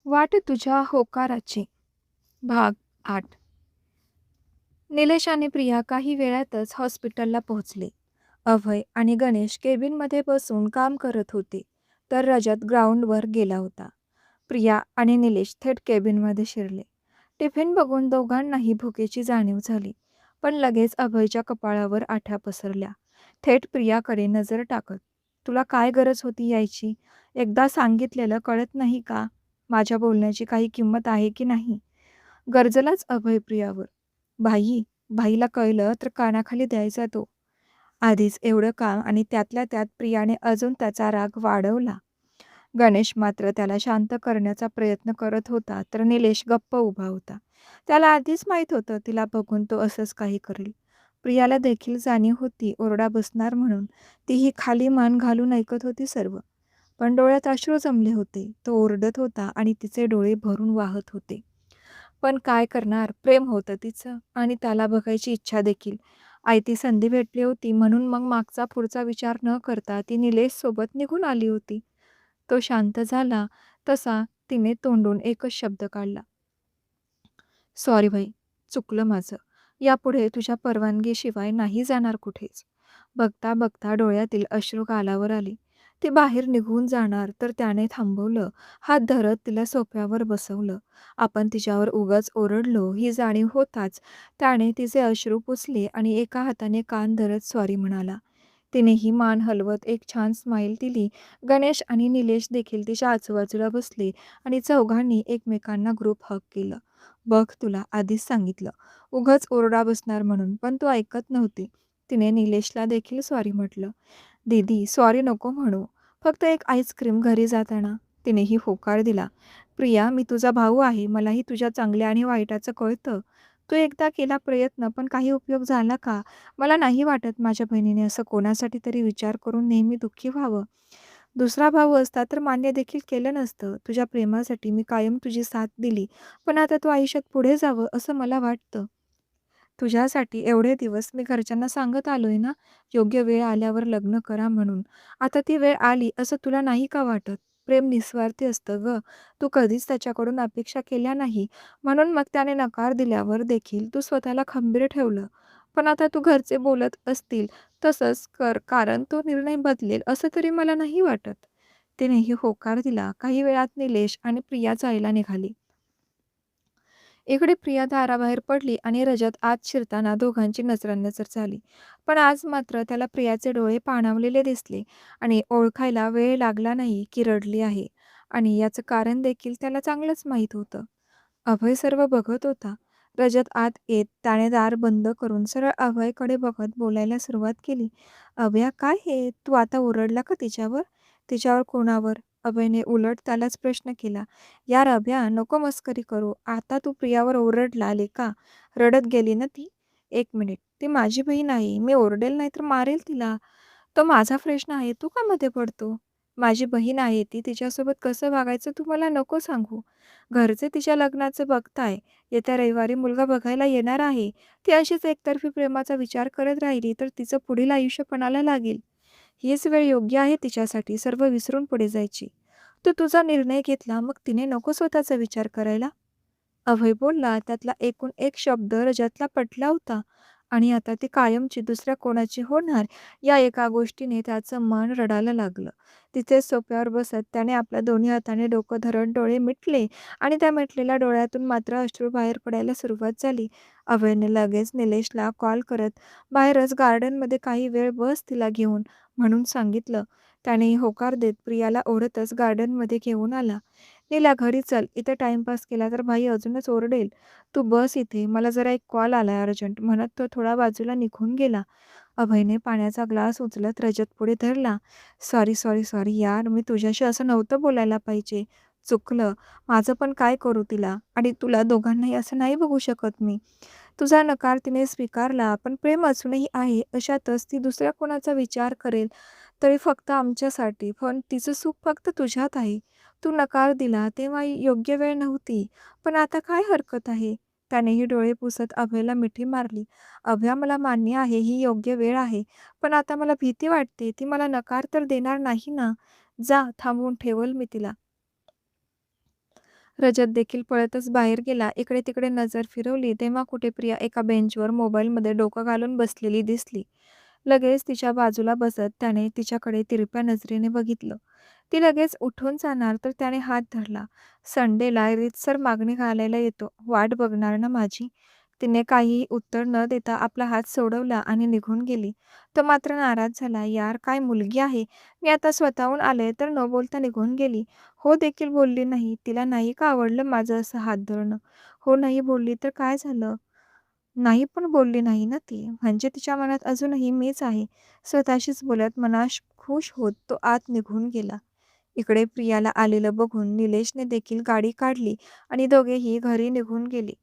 वाट तुझ्या होकाराची. भाग 8. निलेश आणि प्रिया काही वेळातच हॉस्पिटलला पोहोचले. अभय आणि गणेश केबिनमध्ये बसून काम करत होते, तर रजत ग्राउंडवर गेला होता. प्रिया आणि निलेश थेट केबिनमध्ये शिरले. टिफिन बघून दोघांनाही भुकेची जाणीव झाली, पण लगेच अभयच्या कपाळावर आठ्या पसरल्या. थेट प्रियाकडे नजर टाकत, तुला काय गरज होती यायची? एकदा सांगितलेलं कळत नाही का? माझ्या बोलण्याची काही किंमत आहे की नाही? गरजलाच अभय प्रियावर. भाई, भाईला कळलं तर कानाखाली द्यायचा तो. आधीच एवढं काम आणि त्यातल्या त्यात प्रियाने अजून त्याचा राग वाढवला. गणेश मात्र त्याला शांत करण्याचा प्रयत्न करत होता, तर निलेश गप्प उभा होता. त्याला आधीच माहीत होतं तिला बघून तो असंच काही करेल. प्रियाला देखील जाणीव होती ओरडा बसणार म्हणून. तीही खाली मान घालून ऐकत होती सर्व. पण डोळ्यात अश्रू जमले होते. तो ओरडत होता आणि तिचे डोळे भरून वाहत होते. पण काय करणार, प्रेम होतं तिचं आणि त्याला बघायची इच्छा देखील. आयती संधी भेटली होती म्हणून मग मागचा पुढचा विचार न करता ती निलेश सोबत निघून आली होती. तो शांत झाला तसा तिने तोंडून एकच शब्द काढला. सॉरी भाई, चुकलं माझं. यापुढे तुझ्या परवानगीशिवाय नाही जाणार कुठेच. बघता बघता डोळ्यातील अश्रू गालावर आले. ती बाहेर निघून जाणार तर त्याने थांबवलं. हात धरत तिला सोफ्यावर बसवलं. आपण तिच्यावर उगाच ओरडलो ही जाणीव होताच त्याने तिचे अश्रू पुसले आणि एका हाताने कान धरत सॉरी म्हणाला. तिनेही मान हलवत एक छान स्माईल दिली. गणेश आणि निलेश देखील तिच्या आजूबाजूला बसले आणि चौघांनी एकमेकांना ग्रुप हग केलं. बघ, तुला आधीच सांगितलं, उगाच ओरडा बसणार म्हणून, पण तू ऐकत नव्हती. तिने निलेशला देखील सॉरी म्हटलं. दीदी, सॉरी नको म्हणू. फक्त एक आईस्क्रीम घरी जाताना. तिनेही होकार दिला. प्रिया, मी तुझा भाऊ आहे. मलाही तुझ्या चांगल्या आणि वाईटाचं कळतं. तू एकदा केला प्रयत्न, पण काही उपयोग झाला का? मला नाही वाटत माझ्या बहिणीने असं कोणासाठी तरी विचार करून नेहमी दुःखी व्हावं. दुसरा भाऊ असता तर मान्य देखील केलं नसतं. तुझ्या प्रेमासाठी मी कायम तुझी साथ दिली, पण आता तू आयुष्यात पुढे जावं असं मला वाटतं. तुझ्यासाठी एवढे दिवस मी घरच्यांना सांगत आलोय ना, योग्य वेळ आल्यावर लग्न करा म्हणून. आता ती वेळ आली असं तुला नाही का वाटत? प्रेम निस्वार्थी असतं गं. तू कधीच त्याच्याकडून अपेक्षा केल्या नाही, म्हणून मग त्याने नकार दिल्यावर देखील तू स्वतःला खंबीर ठेवलं. पण आता तू घरचे बोलत असतील तसंच कर, कारण तो निर्णय बदलेल असं तरी मला नाही वाटत. तिनेही होकार दिला. काही वेळात निलेश आणि प्रिया जायला निघाली. इकडे प्रिया दाराबाहेर पडली आणि रजत आत शिरताना दोघांची नजरानजर झाली. पण आज मात्र त्याला प्रियाचे डोळे पाणावलेले दिसले आणि ओळखायला वेळ लागला नाही की रडली आहे. आणि याचं कारण देखील त्याला चांगलंच माहीत होतं. अभय सर्व बघत होता. रजत आत येत त्याने दार बंद करून सरळ अभयकडे बघत बोलायला सुरुवात केली. अभया, काय हे? तू आता ओरडला का तिच्यावर? तिच्यावर कोणावर? अभयने उलट त्यालाच प्रश्न केला. यार अभ्या, नको मस्करी करू. आता तू प्रियावर ओरडला का? रडत गेली ना ती? एक मिनिट, ती माझी बहीण आहे. मी ओरडेल नाही तर मारेल तिला. तो माझा प्रश्न आहे, तू का मध्ये पडतो? माझी बहीण आहे ती, तिच्यासोबत कसं वागायचं तू मला नको सांगू. घरचे तिच्या लग्नाचं बघताय. येत्या रविवारी मुलगा बघायला येणार आहे. ती अशीच एकतर्फी प्रेमाचा विचार करत राहिली तर तिचं पुढील आयुष्य पणाला लागेल. हीच वेळ योग्य आहे तिच्यासाठी सर्व विसरून पुढे जायची. तू तुझा निर्णय घेतला, मग तिने नको स्वतःचा विचार करायला? अभय बोलला. त्यातला एकूण एक शब्द रजतला पटला होता. आणि आता ती कायमची दुसऱ्या कोणाची होणार या एका गोष्टीने त्याचं मन रडायला लागलं. तिथे सोफ्यावर बसत त्याने आपल्या दोन्ही हाताने डोकं धरत डोळे मिटले आणि त्या मिटलेल्या डोळ्यातून मात्र अश्रू बाहेर पडायला सुरुवात झाली. अभयने लगेच निलेशला कॉल करत बाहेरच गार्डनमध्ये काही वेळ बस तिला घेऊन म्हणून सांगितलं. त्यानेही होकार देत प्रियाला ओढतच गार्डनमध्ये घेऊन आला. "नीला, घरी चल. इथे टाइमपास केला तर भाई अजूनच ओरडेल. तू बस इथे. मला जरा एक कॉल आलाय अर्जंट," म्हणत तो थोडा बाजूला निघून गेला. अभयने पाण्याचा ग्लास उचलत रजत पुढे धरला. "सॉरी, सॉरी, सॉरी यार. मी तुझ्याशी असं नव्हतं बोलायला पाहिजे. चुकलं. माझं पण काय करू तिला आणि तुला दोघांनाही असं नाही बघू शकत मी." तुझा नकार तिने स्वीकारला, पण प्रेम अजूनही आहे. अशातच ती दुसऱ्या कोणाचा विचार करेल तरी फक्त आमच्यासाठी. पण तिचं सुख फक्त तुझ्यात आहे. तू नकार दिला तेव्हा योग्य वेळ नव्हती, पण आता काय हरकत आहे? त्यानेही डोळे पुसत अभयला मिठी मारली. अभया, मला मान्य आहे ही योग्य वेळ आहे, पण आता मला भीती वाटते. ती मला नकार तर देणार नाही ना? जा, थांबवून ठेवल मी तिला. रजत देखील पळतच बाहेर गेला. इकडे-तिकडे नजर फिरवली तेव्हा कुठे प्रिया एका बेंचवर मोबाईलमध्ये डोकं घालून बसलेली दिसली. लगेच तिच्या बाजूला बसत त्याने तिच्याकडे तिरप्या नजरेने बघितलं. ती लगेच उठून जाणार तर त्याने हात धरला. संडेला रीतसर मागणी घालायला येतो. वाट बघणार ना माझी? तिने काहीही उत्तर न देता आपला हात सोडवला आणि निघून गेली. तो मात्र नाराज झाला. यार काय मुलगी आहे. मी आता स्वतःहून आले तर न बोलता निघून गेली. हो देखील बोलली नाही. तिला नाही का आवडलं माझं असं हात धरणं? हो नाही बोलली तर काय झालं? नाही पण बोलली नाही ना ती. म्हणजे तिच्या मनात अजूनही मीच आहे. स्वतःशीच बोलत मनात खुश होत तो आत निघून गेला. इकडे प्रियाला आलेलं बघून निलेशने देखील गाडी काढली आणि दोघेही घरी निघून गेले.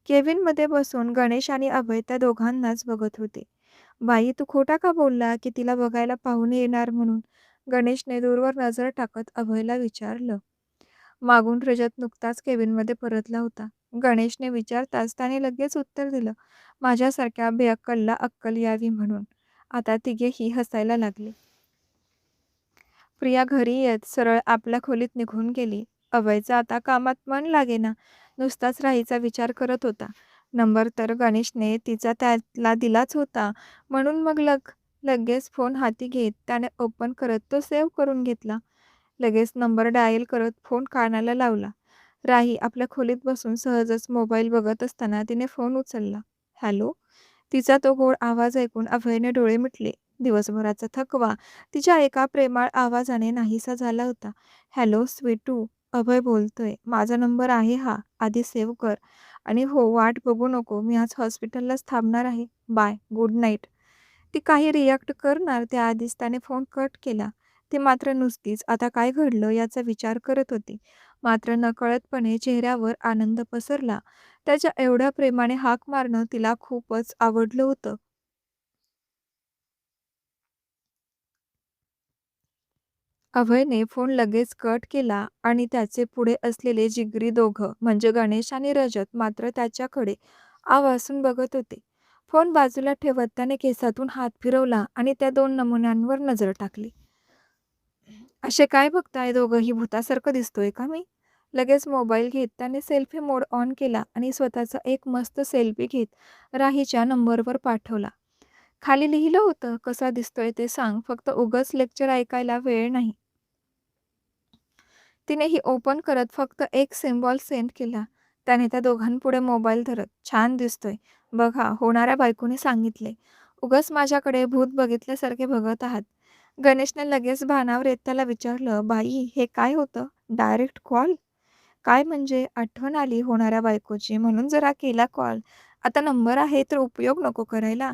केबिनमध्ये बसून गणेश आणि अभय त्या दोघांनाच बघत होते. बाई तू खोटा का बोलला की तिला बघायला पाहुणे येणार म्हणून? गणेशने दूरवर नजर टाकत अभयला विचारलं. मागून रजत नुकताच केबिनमध्ये परतला होता. गणेशने विचारताच त्याने लगेच उत्तर दिलं. माझ्यासारख्या बेअक्कलला अक्कल यावी म्हणून. आता तिघेही हसायला लागले. प्रिया घरी येत सरळ आपल्या खोलीत निघून गेली. अभयचं आता कामात मन लागेना. नुसताच राहीचा विचार करत होता. नंबर तर गणेशने तिचा त्याला दिलाच होता. म्हणून मग लगेच फोन हाती घेत त्याने ओपन करत तो सेव्ह करून घेतला. लगेच नंबर डायल करत फोन कानाला लावला. राही आपल्या खोलीत बसून सहजच मोबाईल बघत असताना तिने फोन उचलला. हॅलो. तिचा तो गोड आवाज ऐकून अभयने डोळे मिटले. दिवसभराचा थकवा तिच्या एका प्रेमाळ आवाजाने नाहीसा झाला होता. हॅलो स्वीटू, अभय बोलतोय. माझा नंबर आहे हा. आधी सेव्ह कर. आणि हो वाट बघू नको. मी आज हॉस्पिटललाच थांबणार आहे. बाय. Good night. ती काही रिॲक्ट करणार त्याआधीच त्याने फोन कट केला. ती मात्र नुसतीच आता काय घडलं याचा विचार करत होती. मात्र नकळतपणे चेहऱ्यावर आनंद पसरला. त्याच्या एवढ्या प्रेमाने हाक मारणं तिला खूपच आवडलं होतं. अभयने फोन लगेच कट केला आणि त्याचे पुढे असलेले जिगरी दोघं म्हणजे गणेश आणि रजत मात्र त्याच्याकडे आवासून बघत होते. फोन बाजूला ठेवत त्याने केसातून हात फिरवला आणि त्या दोन नमुन्यांवर नजर टाकली. असे काय बघताय दोघंही भुतासारखं दिसतोय का मी? लगेच मोबाईल घेत त्याने सेल्फी मोड ऑन केला आणि स्वतःचा एक मस्त सेल्फी घेत राहीच्या नंबरवर पाठवला. खाली लिहिलं होतं कसा दिसतोय ते सांग फक्त उगच लेक्चर ऐकायला वेळ नाही. तिनेही ओपन करत फक्त एक सिम्बॉल सेंड केला. त्याने त्या दोघांपुढे मोबाईल धरत छान दिसतोय. बघा होणाऱ्या बायकोने सांगितले. उगाच माझ्याकडे भूत बघितल्यासारखे बघत आहात. गणेशने लगेच भानावर येत त्याला विचारलं बाई हे काय होतं? Direct call? काय म्हणजे आठवण आली होणाऱ्या बायकोची म्हणून जरा केला कॉल. आता नंबर आहे तर उपयोग नको करायला.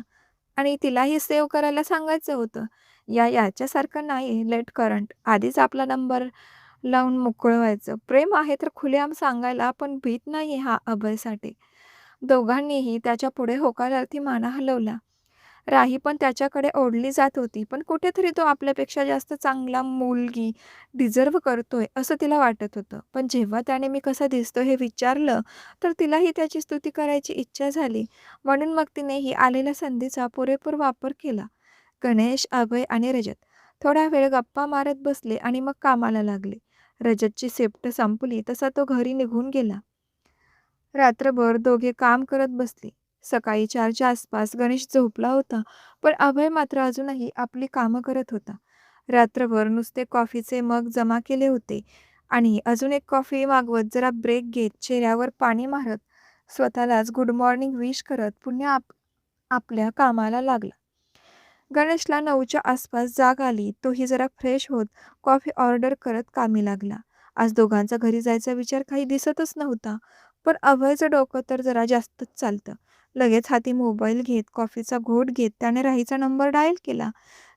आणि तिलाही सेव्ह करायला सांगायचं होतं. याच्यासारखं नाही लेट करंट. आधीच आपला नंबर लावून मोकळं व्हायचं. प्रेम आहे तर खुलेआम सांगायला पण भीत नाही हा अभयसाठी. दोघांनीही त्याच्या पुढे होकारार्थी माना हलवला. राही पण त्याच्याकडे ओढली जात होती. पण कुठेतरी तो आपल्यापेक्षा जास्त चांगला मुलगी डिझर्व्ह करतोय असं तिला वाटत होतं. पण जेव्हा त्याने मी कसा दिसतो हे विचारलं तर तिलाही त्याची स्तुती करायची इच्छा झाली. म्हणून मग तिनेही आलेल्या संधीचा पुरेपूर वापर केला. गणेश, अभय आणि रजत थोडा वेळ गप्पा मारत बसले आणि मग कामाला लागले. रजतची शिफ्ट संपली तसा तो घरी निघून गेला. रात्रभर दोघे काम करत बसले. सकाळी 4च्या आसपास गणेश झोपला होता, पण अभय मात्र अजूनही आपली कामं करत होता. रात्रभर नुसते कॉफीचे मग जमा केले होते आणि अजून एक कॉफी मागवत जरा ब्रेक घेत चेहऱ्यावर पाणी मारत स्वतःलाच गुड मॉर्निंग विश करत पुन्हा आपल्या कामाला लागला. गणेशला 9च्या आसपास जाग आली. तोही जरा फ्रेश होत कॉफी ऑर्डर करत कामी लागला. आज दोघांचा घरी जायचा विचार काही दिसतच नव्हता. पण अभयचं डोकं तर जरा जास्तच चालतं. लगेच हाती मोबाईल घेत कॉफीचा घोट घेत त्याने राहीचा नंबर डायल केला.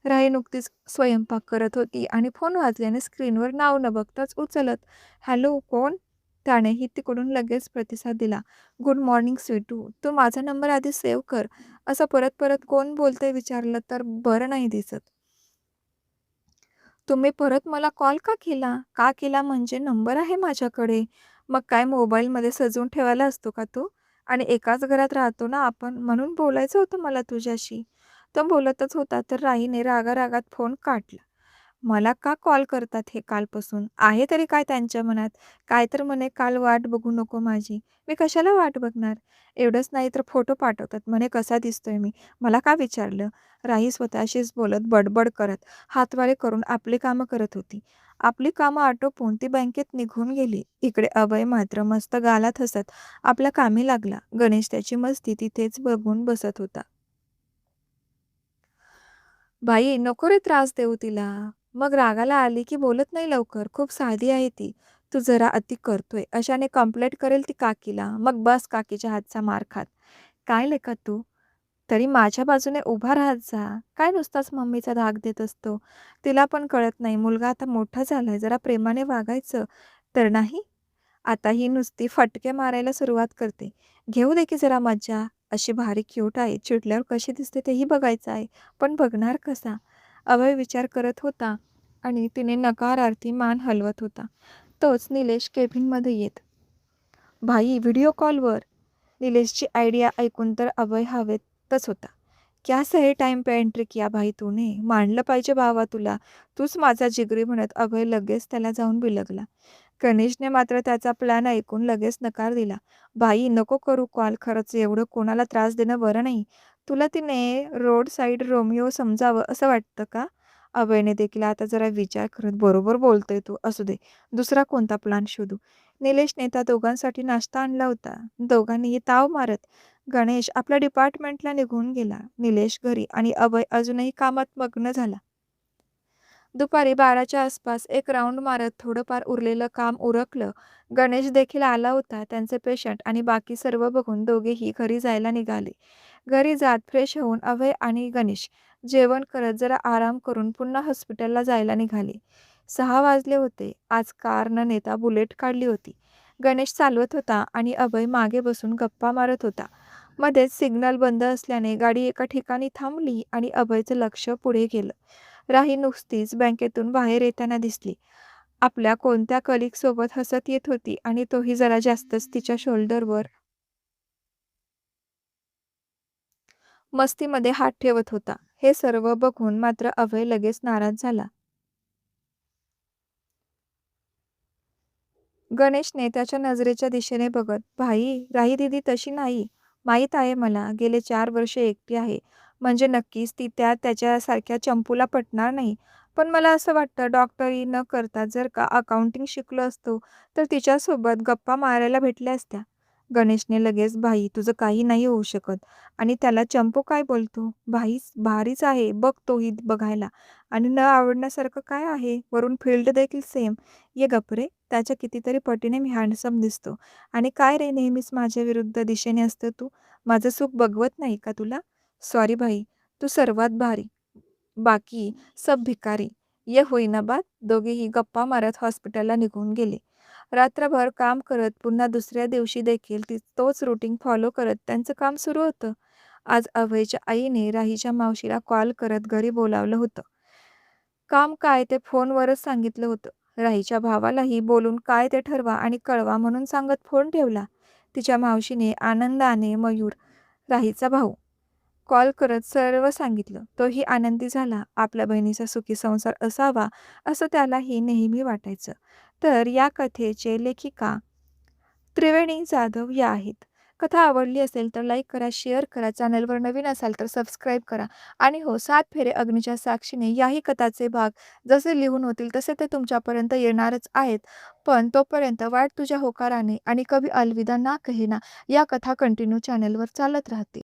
राही नुकतीच स्वयंपाक करत होती आणि फोन वाजल्याने स्क्रीनवर नाव न बघताच उचलत, हॅलो कोण? त्यानेही तिकडून लगेच प्रतिसाद दिला. Good morning Sweetu. तू माझा नंबर आधी सेव्ह कर. असं परत परत कोण बोलतंय विचारलं तर बरं नाही दिसत. तुम्ही परत मला कॉल का केला? का केला म्हणजे नंबर आहे माझ्याकडे. मग काय मोबाईलमध्ये सजवून ठेवायला असतो का तो? आणि एकाच घरात राहतो ना आपण म्हणून बोलायचं होतं मला तुझ्याशी. तो बोलतच होता तर राहीने रागारागात फोन काटला. मला का कॉल करतात हे कालपासून? आहे तरी काय त्यांच्या मनात? काय तर म्हणे काल वाट बघू नको माझी. मी कशाला वाट बघणार? एवढंच नाही तर फोटो पाठवतात म्हणे कसा दिसतोय मी. मला का विचारलं? राही स्वतःशीच बोलत बडबड करत, हातवारे करून आपली कामं करत होती. आपली कामं आटोपून ती बँकेत निघून गेली. इकडे अभय मात्र मस्त गालात हसत आपल्या कामी लागला. गणेश त्याची मस्ती तिथेच बघून बसत होता. "बाई, नको रे त्रास देऊ तिला." मग रागाला आली की बोलत नाही लवकर. खूप साधी आहे ती. "तू जरा अति करतोय." अशाने कंप्लेंट करेल ती काकीला. मग बस काकीच्या हातचा मार खात. "काय लेका तू? तरी माझ्या बाजूने उभा राहत जा. काय नुसताच मम्मीचा धाक देत असतो. तिला पण कळत नाही मुलगा आता मोठा झालाय. जरा प्रेमाने वागायचं." तर नाही. आता ही नुसती फटके मारायला सुरुवात करते. घेऊ दे की जरा मज्जा. अशी भारी क्यूट आहे. चिडल्यावर कशी दिसते तेही बघायचं आहे. पण बघणार कसा? अभय विचार करत होता आणि तिने नकारार्थी मान हलवत होता. तोच निलेश केबिनमध्ये येत. "भाई व्हिडिओ कॉलवर." निलेशची आयडिया ऐकून तर अभय हवेतच होता. "क्या सही टाइम पे एंट्री किया भाई तूने. मानलं पाहिजे भावा तुला. तूच माझा जिगरी." म्हणत अभय लगेच त्याला जाऊन बिलगला. गणेशने मात्र त्याचा प्लॅन ऐकून लगेच नकार दिला. "बाई नको करू कॉल. खरंच एवढं कोणाला त्रास देणं बरं नाही. तुला तिने रोड साईड रोमिओ समजावं असं वाटतं का?" अभयने देखील आता जरा विचार करत, "बरोबर बोलतोय तू. असू दे. दुसरा कोणता प्लॅन शोधू." निलेशने त्या दोघांसाठी नाश्ता आणला होता. दोघांनीही ताव मारत गणेश आपल्या डिपार्टमेंटला निघून गेला. निलेश घरी आणि अभय अजूनही कामात मग्न झाला. दुपारी 12च्या आसपास एक राउंड मारत थोडंफार उरलेलं काम उरकलं. गणेश देखील आला होता. त्यांचे पेशंट आणि बाकी सर्व बघून दोघेही घरी जायला निघाले. घरी जात फ्रेश होऊन अभय आणि गणेश जेवण करत जरा आराम करून पुन्हा हॉस्पिटलला जायला निघाले. 6 वाजले होते. आज कार न नेता बुलेट काढली होती. गणेश चालवत होता आणि अभय मागे बसून गप्पा मारत होता. मध्येच सिग्नल बंद असल्याने गाडी एका ठिकाणी थांबली आणि अभयचं लक्ष पुढे गेलं. राही नुसतीच बँकेतून बाहेर येताना दिसली. आपल्या कोणत्या कलीगसोबत हसत येत होती आणि तोही जरा जास्तच तिच्या शोल्डरवर मस्तीमध्ये हात ठेवत होता. हे सर्व बघून मात्र अभय लगेच नाराज झाला. गणेशने त्याच्या नजरेच्या दिशेने बघत, "भाई, राही दीदी तशी नाही. माहीत आहे मला. गेले 4 वर्षे एकटी आहे. म्हणजे नक्कीच ती त्याच्यासारख्या चंपूला पटणार नाही. पण मला असं वाटतं डॉक्टरी न करता जर का अकाउंटिंग शिकलो असतो, तर तिच्यासोबत गप्पा मारायला भेटल्या असत्या." गणेशने लगेच, "भाई, तुझं काही नाही होऊ शकत. आणि त्याला चंपू काय बोलतो? भारीच आहे. बघ तोही बघायला. आणि न आवडण्यासारखं काय आहे? वरून फील्ड देखील सेम. ये गप रे. त्याच्या कितीतरी पटीने मी हँडसम दिसतो. आणि काय रे नेहमीच माझ्या विरुद्ध दिशेने असतं तू? माझं सुख बघवत नाही का तुला? सॉरी भाई, तू सर्वात भारी. बाकी सब भिकारी. ये हुई ना बात." दोघेही गप्पा मारत हॉस्पिटलला निघून गेले. रात्रभर काम करत पुन्हा दुसऱ्या दिवशी देखील तोच रुटीन फॉलो करत त्यांचं काम सुरू होतं. आज अभयच्या आईने राहीच्या मावशीला कॉल करत घरी बोलावलं होतं. काम काय ते फोनवरच सांगितलं होतं. राहीच्या भावालाही बोलून काय ते ठरवा आणि कळवा म्हणून सांगत फोन ठेवला. तिच्या मावशीने आनंदाने मयूर, राहीचा भाऊ, कॉल करत सर्व सांगितलं. तोही आनंदी झाला. आपल्या बहिणीचा सुखी संसार असावा असं त्यालाही नेहमी वाटायचं. तर या कथेचे लेखिका त्रिवेणी जाधव या आहेत. कथा आवडली असेल तर लाईक करा, शेअर करा. चॅनलवर नवीन असाल तर सबस्क्राईब करा. आणि हो, 7 फेरे अग्नीच्या साक्षीने याही कथाचे भाग जसे लिहून होतील तसे ते तुमच्यापर्यंत येणारच आहेत. पण तोपर्यंत वाट तुझ्या होकाराने आणि कभी अलविदा ना कहेना या कथा कंटिन्यू चॅनलवर चालत राहतील.